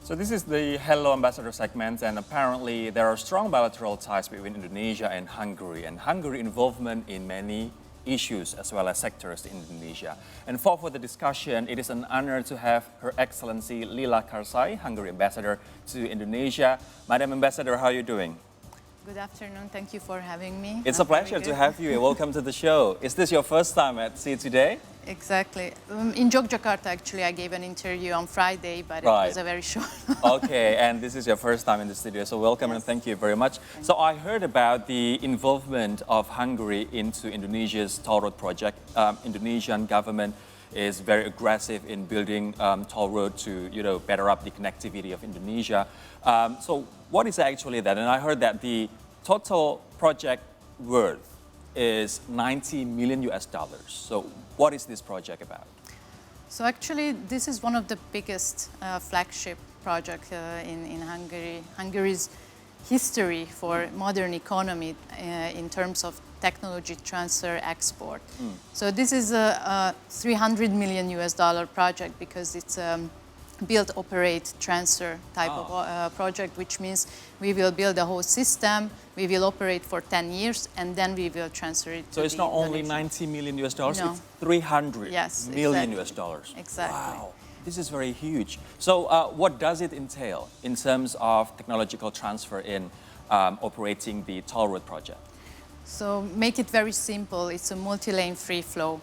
So this is the Hello Ambassador segment, and apparently there are strong bilateral ties between Indonesia and Hungary involvement in many issues as well as sectors in Indonesia. And for the discussion, it is an honor to have Her Excellency Lilla Karsay, Hungary Ambassador to Indonesia. Madam Ambassador, how are you doing? Good afternoon. Thank you for having me. It's a pleasure to have you. Welcome to the show. Is this your first time at See Today? Exactly. In Yogyakarta, actually, I gave an interview on Friday, but Right. it was a very short. Okay, and this is your first time in the studio, so welcome and thank you very much. So I heard about the involvement of Hungary into Indonesia's toll road project. Indonesian government is very aggressive in building toll road to better up the connectivity of Indonesia. So what is actually that? And I heard that the total project worth is 90 million US dollars. So what is this project about? So actually, this is one of the biggest flagship projects in Hungary. Hungary's history for modern economy in terms of technology transfer export. So this is a 300 million US dollar project because it's build, operate, transfer type of project, which means we will build a whole system, we will operate for 10 years, and then we will transfer it So it's not only 90 million US dollars, No. it's 300 million exactly. US dollars. Exactly. Wow, this is very huge. So what does it entail in terms of technological transfer in operating the toll road project? So make it very simple. It's a multi-lane free flow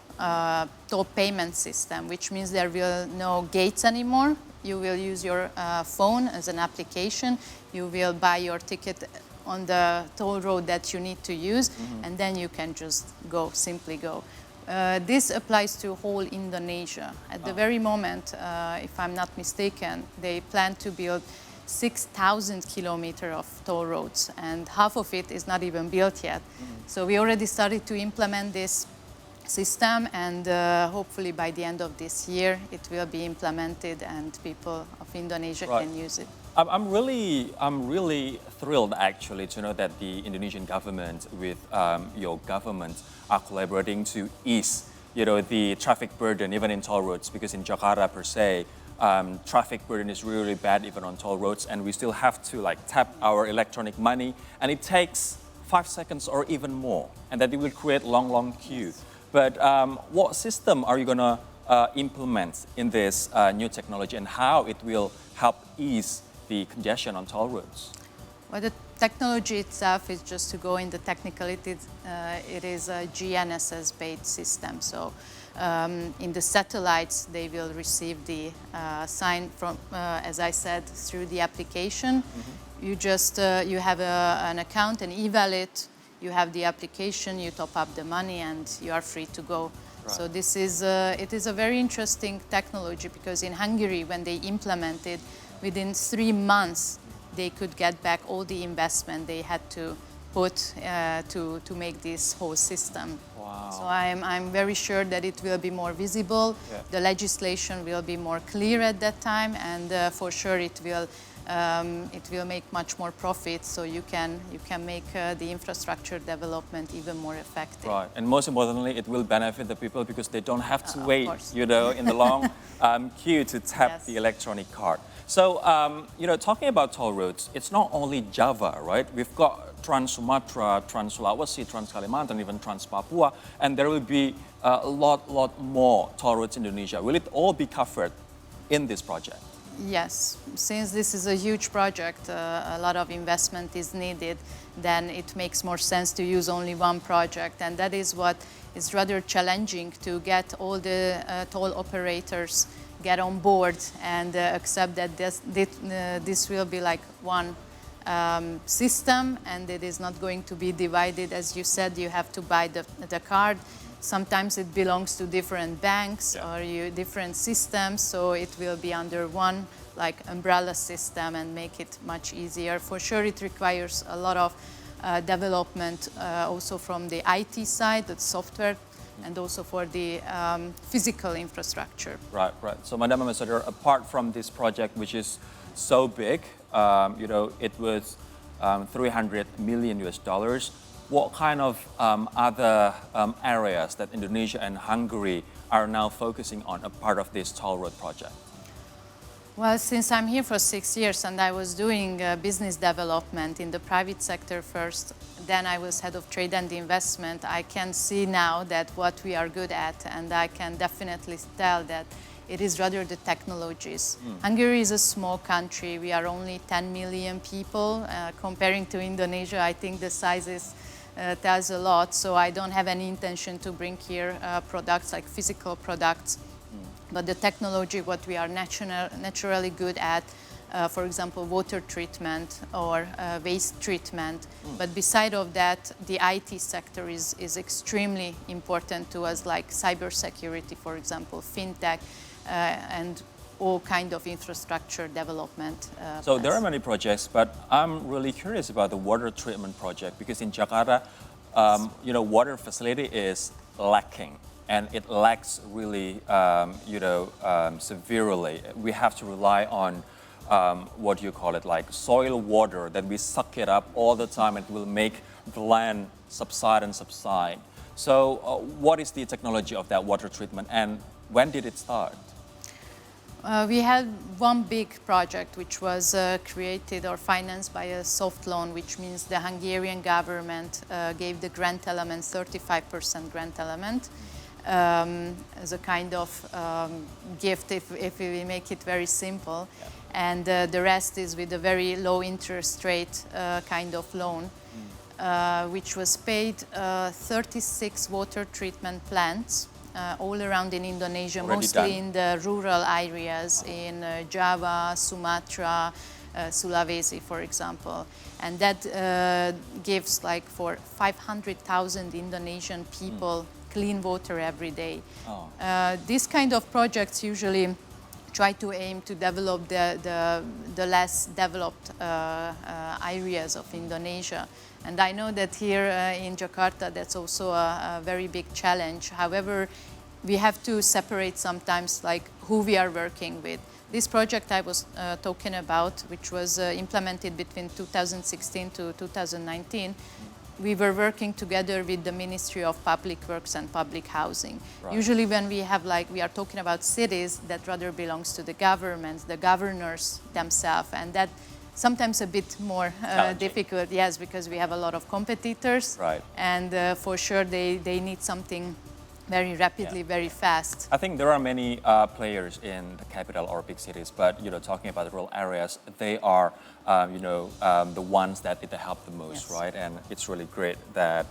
toll payment system, which means there will no gates anymore. You will use your phone as an application. You will buy your ticket on the toll road that you need to use, and then you can just go, simply go. This applies to whole Indonesia. At the very moment, if I'm not mistaken, they plan to build 6,000 kilometers of toll roads, and half of it is not even built yet. So we already started to implement this system, and hopefully by the end of this year it will be implemented and people of Indonesia can use it. I'm really thrilled actually to know that the Indonesian government with your government are collaborating to ease the traffic burden even in toll roads, because in Jakarta per se, traffic burden is really bad even on toll roads, and we still have to tap our electronic money, and it takes 5 seconds or even more, and that it will create long queue. But what system are you going to implement in this new technology, and how it will help ease the congestion on toll roads? Well, the technology itself is just to go in the technicalities. It is a GNSS-based system. So in the satellites, they will receive the sign from, as I said, through the application. You just you have an account, an e-wallet. You have the application. You top up the money, and you are free to go. Right. So this is it is a very interesting technology, because in Hungary, when they implemented, within 3 months, they could get back all the investment they had to put to make this whole system. Wow. So I'm very sure that it will be more visible. Yeah. The legislation will be more clear at that time, and for sure it will make much more profit. So you can make the infrastructure development even more effective. Right, and most importantly, it will benefit the people because they don't have to wait, in the long queue to tap the electronic card. So, talking about toll roads, it's not only Java, right? We've got Trans Sumatra, Trans Sulawesi, Trans Kalimantan, even Trans Papua, and there will be a lot more toll roads in Indonesia. Will it all be covered in this project? Yes, since this is a huge project, a lot of investment is needed, then it makes more sense to use only one project, and that is what is rather challenging, to get all the toll operators get on board and accept that this will be like one system, and it is not going to be divided. As you said, you have to buy the card. Sometimes it belongs to different banks or different systems, so it will be under one umbrella system and make it much easier. For sure, it requires a lot of development also from the IT side, the software, and also for the physical infrastructure. Right. So, Madam Ambassador, apart from this project, which is so big, it was 300 million US dollars. What kind of other areas that Indonesia and Hungary are now focusing on a part of this toll road project? Well, since I'm here for 6 years and I was doing business development in the private sector first, then I was head of trade and investment, I can see now that what we are good at, and I can definitely tell that it is rather the technologies. Hungary is a small country. We are only 10 million people. Comparing to Indonesia, I think the size tells a lot. So I don't have any intention to bring here products like physical products. But the technology, what we are naturally good at, for example, water treatment or waste treatment. But beside of that, the IT sector is extremely important to us, like cybersecurity, for example, fintech, and all kind of infrastructure development. So there are many projects, but I'm really curious about the water treatment project, because in Jakarta, water facility is lacking. And it lacks really, severely. We have to rely on what do you call it, like soil water, that we suck it up all the time and it will make the land subside and subside. So what is the technology of that water treatment, and when did it start? We had one big project which was created or financed by a soft loan, which means the Hungarian government gave the grant element, 35% grant element. As a kind of gift, if we make it very simple. Yeah. And the rest is with a very low interest rate kind of loan, which was paid 36 water treatment plants all around in Indonesia, already mostly done? in the rural areas, in Java, Sumatra, Sulawesi, for example. And that gives like for 500,000 Indonesian people clean water every day. Oh. These kind of projects usually try to aim to develop the less developed areas of Indonesia. And I know that here in Jakarta, that's also a very big challenge. However, we have to separate sometimes like who we are working with. This project I was talking about, which was implemented between 2016 to 2019, we were working together with the Ministry of Public Works and Public Housing. Right. Usually when we are talking about cities, that rather belongs to the governments, the governors themselves, and that sometimes a bit more difficult, yes, because we have a lot of competitors. Right. And for sure they need something very rapidly, very fast. I think there are many players in the capital or big cities, but talking about the rural areas, they are the ones that it help the most, yes. Right? And it's really great that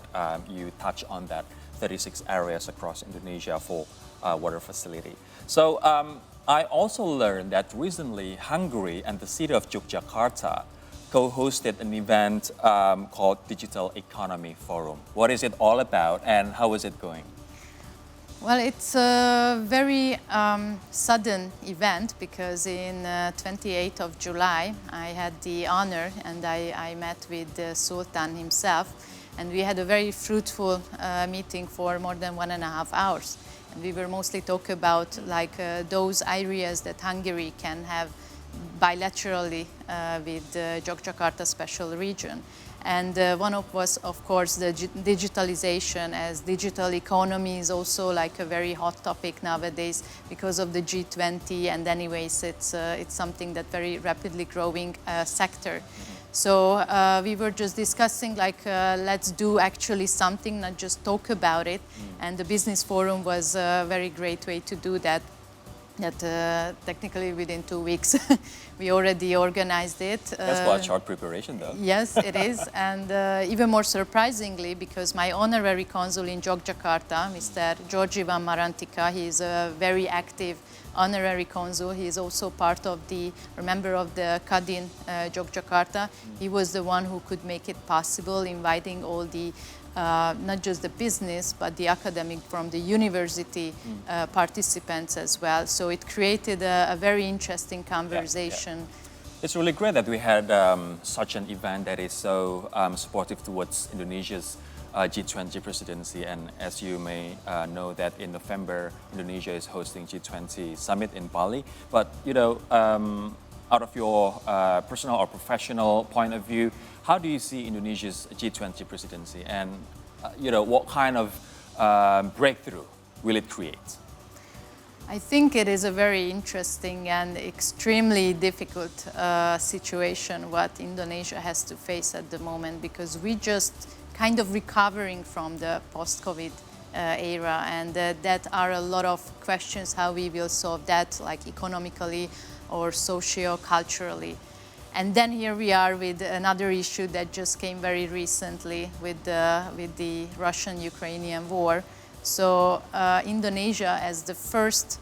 you touch on that 36 areas across Indonesia for water facility. So I also learned that recently Hungary and the city of Yogyakarta co-hosted an event called Digital Economy Forum. What is it all about, and how is it going? Well, it's a very sudden event, because in 28th of July I had the honor and I met with the Sultan himself, and we had a very fruitful meeting for more than 1.5 hours. And we were mostly talking about those areas that Hungary can have bilaterally with the Yogyakarta special region. And one of was, of course, the digitalization, as digital economy is also like a very hot topic nowadays because of the G20, and anyways, it's something that very rapidly growing sector. So we were just discussing let's do actually something, not just talk about it. And the business forum was a very great way to do that. Technically within 2 weeks we already organized it. That's quite short preparation though. Yes, it is. And even more surprisingly, because my honorary consul in Yogyakarta, Mr. George Ivan Marantika, he is a very active honorary consul. He is also part of a member of the Kadin Yogyakarta. He was the one who could make it possible, inviting all the not just the business, but the academic from the university participants as well. So it created a very interesting conversation. Yeah, yeah. It's really great that we had such an event that is so supportive towards Indonesia's G20 presidency. And as you may know, that in November, Indonesia is hosting G20 summit in Bali. But, out of your personal or professional point of view, how do you see Indonesia's G20 presidency, and what kind of breakthrough will it create? I think it is a very interesting and extremely difficult situation what Indonesia has to face at the moment, because we just kind of recovering from the post-COVID era, and that are a lot of questions how we will solve that, like economically or socio-culturally. And then here we are with another issue that just came very recently with the Russian-Ukrainian war. So Indonesia, as the first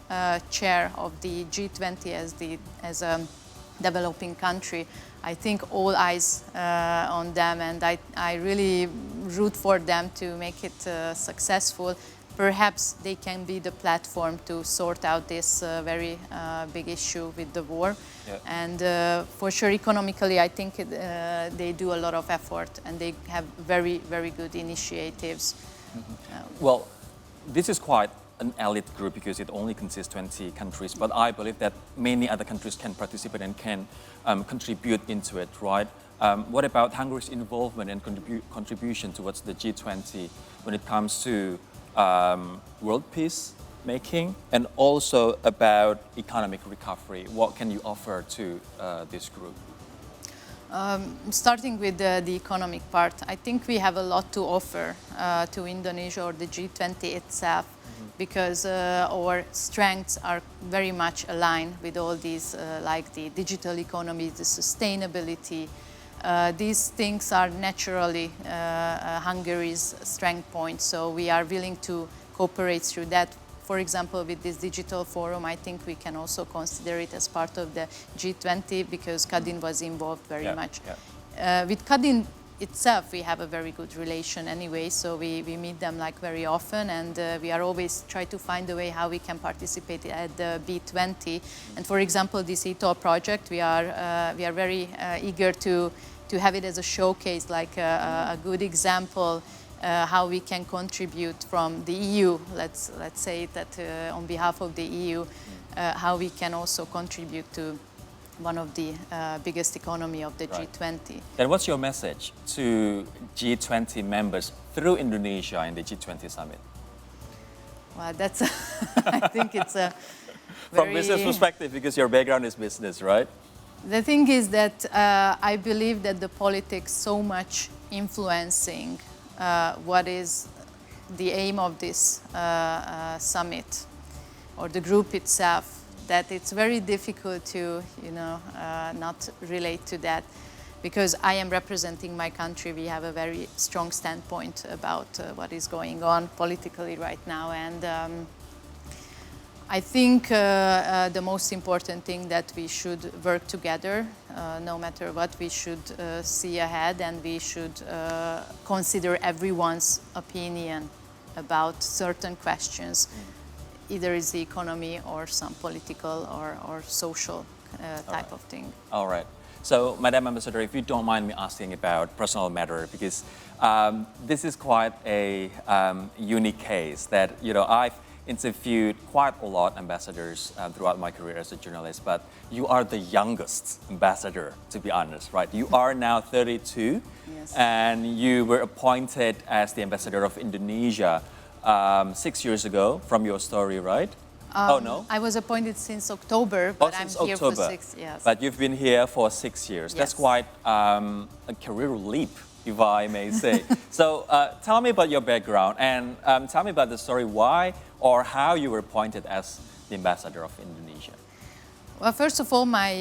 chair of the G20 as a developing country, I think all eyes on them, and I really root for them to make it successful. Perhaps they can be the platform to sort out this very big issue with the war. Yeah. And for sure, economically, I think they do a lot of effort, and they have very, very good initiatives. Mm-hmm. Well, this is quite an elite group because it only consists 20 countries, but I believe that many other countries can participate and can contribute into it, right? What about Hungary's involvement and contribution towards the G20 when it comes to world peace making, and also about economic recovery? What can you offer to this group? Starting with the economic part, I think we have a lot to offer to Indonesia or the G20 itself, because our strengths are very much aligned with all these, like the digital economy, the sustainability. These things are naturally Hungary's strength points, so we are willing to cooperate through that. For example, with this digital forum, I think we can also consider it as part of the G20, because Kadin was involved very much. Yeah. With Kadin itself, we have a very good relation anyway, so we meet them like very often, and we are always try to find a way how we can participate at the B20. And for example, this ETO project, we are very eager to have it as a showcase, like a good example how we can contribute from the EU. Let's say that on behalf of the EU, how we can also contribute to one of the biggest economy of the G20. And what's your message to G20 members through Indonesia in the G20 summit? Well, that's I think it's a from business perspective, because your background is business, right? The thing is that I believe that the politics so much influencing what is the aim of this summit or the group itself, that it's very difficult to, not relate to that, because I am representing my country. We have a very strong standpoint about what is going on politically right now, and I think the most important thing that we should work together, no matter what. We should see ahead, and we should consider everyone's opinion about certain questions. Either it's the economy or some political or social type of thing. All right. So, Madam Ambassador, if you don't mind me asking about personal matter, because this is quite a unique case that, I've interviewed quite a lot ambassadors throughout my career as a journalist, but you are the youngest ambassador, to be honest, right? You are now 32, yes. And you were appointed as the ambassador of Indonesia 6 years ago, from your story, right? Oh, no? I was appointed since October, but I'm here for 6 years. But you've been here for 6 years. Yes. That's quite a career leap, if I may say. So tell me about your background, and tell me about the story why or how you were appointed as the ambassador of Indonesia. Well, first of all, my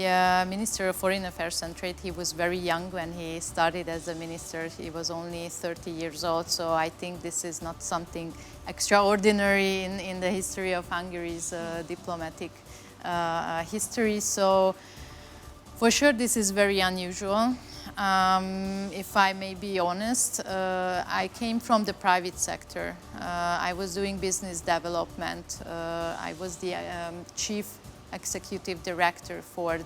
Minister of Foreign Affairs and Trade, he was very young when he started as a minister. He was only 30 years old, so I think this is not something extraordinary in the history of Hungary's diplomatic history. So for sure, this is very unusual. If I may be honest, I came from the private sector. I was doing business development. I was the chief executive director for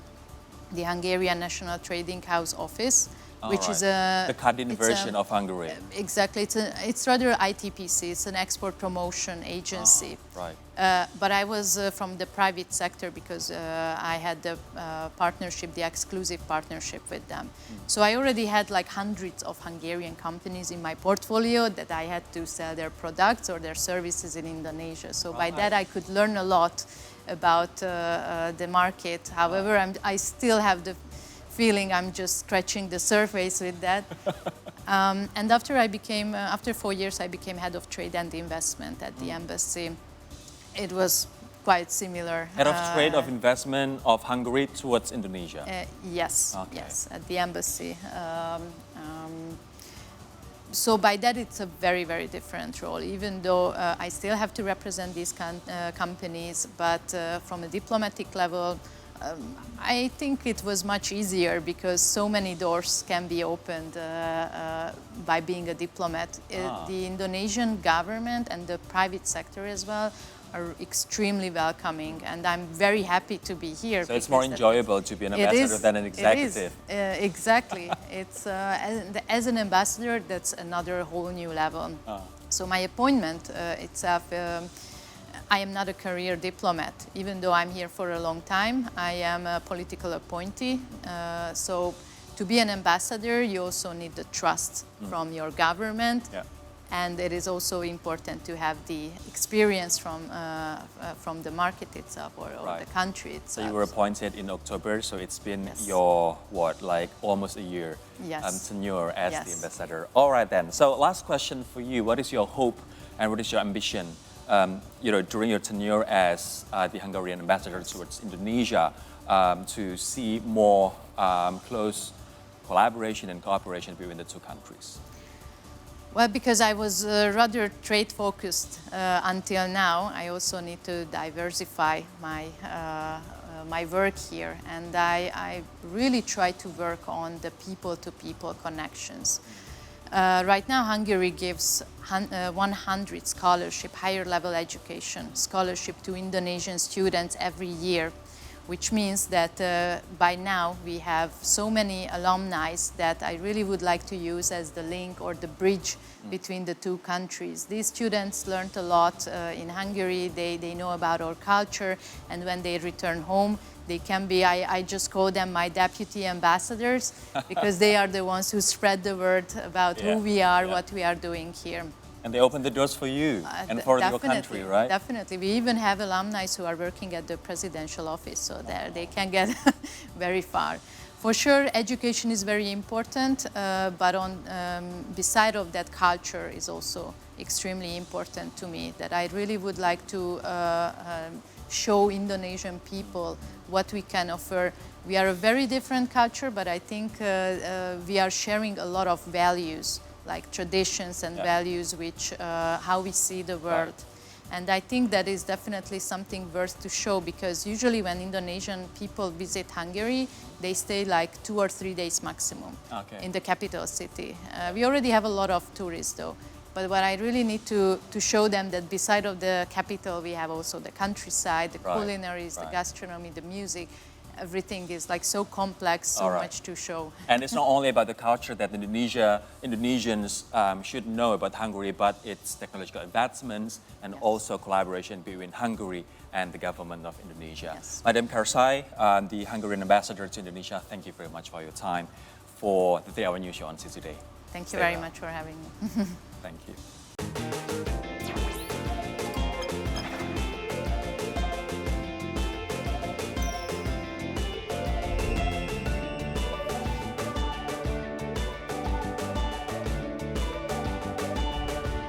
the Hungarian National Trading House Office, which is the Kadin version of Hungary. Exactly, it's rather ITPC. It's an export promotion agency. Right. But I was from the private sector because I had the partnership, the exclusive partnership with them. So I already had like hundreds of Hungarian companies in my portfolio that I had to sell their products or their services in Indonesia. So by that I could learn a lot about the market. However, I still have the feeling I'm just scratching the surface with that. And after 4 years, I became head of trade and investment at the embassy. It was quite similar. Head of trade of investment of Hungary towards Indonesia. Yes, Okay. yes, at the embassy. So by that, it's a very, very different role, even though I still have to represent these companies, but from a diplomatic level, I think it was much easier because so many doors can be opened by being a diplomat. The Indonesian government and the private sector as well are extremely welcoming, and I'm very happy to be here. So it's more enjoyable to be an ambassador than an executive. It is, exactly. It's, as an ambassador, that's another whole new level. So my appointment itself, I am not a career diplomat. Even though I'm here for a long time, I am a political appointee. So to be an ambassador, you also need the trust from your government. Yeah. And it is also important to have the experience from the market itself or the country itself. So you were appointed in October, so it's been Yes. your, what, like almost a year tenure as the Yes. ambassador. All right then, so last question for you. What is your hope and what is your ambition during your tenure as the Hungarian ambassador towards Indonesia to see more close collaboration and cooperation between the two countries? Well, because I was rather trade-focused until now, I also need to diversify my work here, and I really try to work on the people-to-people connections. Right now, Hungary gives 100 scholarship, higher-level education scholarship to Indonesian students every year, which means that by now we have so many alumni that I really would like to use as the link or the bridge between the two countries. These students learned a lot in Hungary, they know about our culture, and when they return home, they can be, I just call them my deputy ambassadors, because they are the ones who spread the word about who we are, what we are doing here. And they open the doors for you and for your country, right? Definitely. We even have alumni who are working at the presidential office, so there they can get very far. For sure, education is very important, but beside of that, culture is also extremely important to me, that I really would like to show Indonesian people what we can offer. We are a very different culture, but I think we are sharing a lot of values, like traditions and values, which how we see the world. And I think that is definitely something worth to show, because usually when Indonesian people visit Hungary, they stay like 2 or 3 days maximum in the capital city. We already have a lot of tourists though, but what I really need to show them that beside of the capital, we have also the countryside, the culinaries, the gastronomy, the music. Everything is like so complex, so much to show. And it's not only about the culture that Indonesians should know about Hungary, but its technological advancements and also collaboration between Hungary and the government of Indonesia. Yes. Madam Karsay, the Hungarian ambassador to Indonesia, thank you very much for your time for the Day Our News Show on CCD. Thank you very much for having me. Thank you.